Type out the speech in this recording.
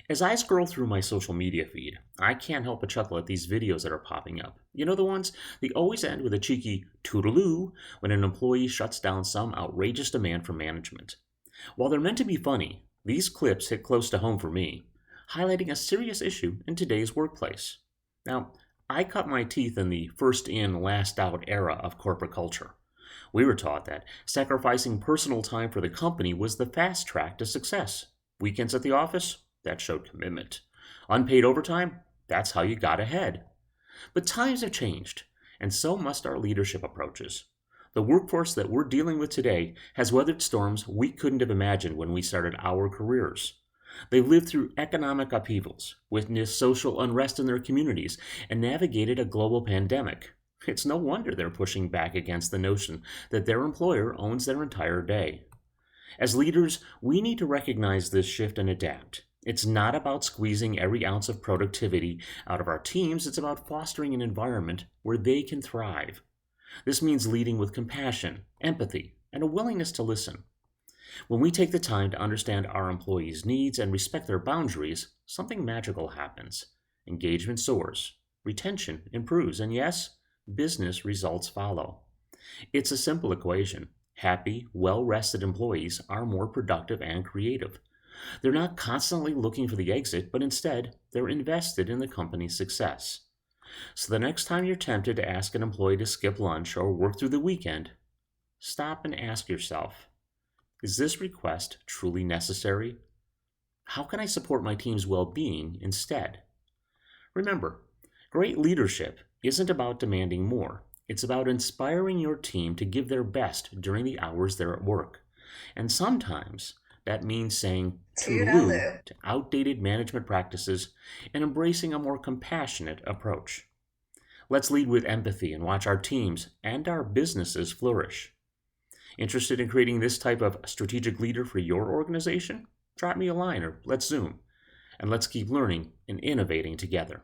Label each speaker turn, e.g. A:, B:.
A: As I scroll through my social media feed, I can't help but chuckle at these videos that are popping up. You know the ones? They always end with a cheeky toodaloo when an employee shuts down some outrageous demand from management. While they're meant to be funny, these clips hit close to home for me, highlighting a serious issue in today's workplace. Now, I cut my teeth in the first in, last out era of corporate culture. We were taught that sacrificing personal time for the company was the fast track to success. Weekends at the office? That showed commitment. Unpaid overtime? That's how you got ahead. But times have changed, and so must our leadership approaches. The workforce that we're dealing with today has weathered storms we couldn't have imagined when we started our careers. They've lived through economic upheavals, witnessed social unrest in their communities, and navigated a global pandemic. It's no wonder they're pushing back against the notion that their employer owns their entire day. As leaders, we need to recognize this shift and adapt. It's not about squeezing every ounce of productivity out of our teams, it's about fostering an environment where they can thrive. This means leading with compassion, empathy, and a willingness to listen. When we take the time to understand our employees' needs and respect their boundaries, something magical happens. Engagement soars, retention improves, and yes, business results follow. It's a simple equation. Happy, well rested employees are more productive and creative. They're not constantly looking for the exit, but instead, they're invested in the company's success. So the next time you're tempted to ask an employee to skip lunch or work through the weekend, stop and ask yourself, is this request truly necessary? How can I support my team's well being instead? Remember, great leadership isn't about demanding more. It's about inspiring your team to give their best during the hours they're at work. And sometimes that means saying toodaloo
B: Toodaloo.
A: to outdated management practices and embracing a more compassionate approach. Let's lead with empathy and watch our teams and our businesses flourish. Interested in creating this type of strategic leader for your organization? Drop me a line or let's Zoom, and let's keep learning and innovating together.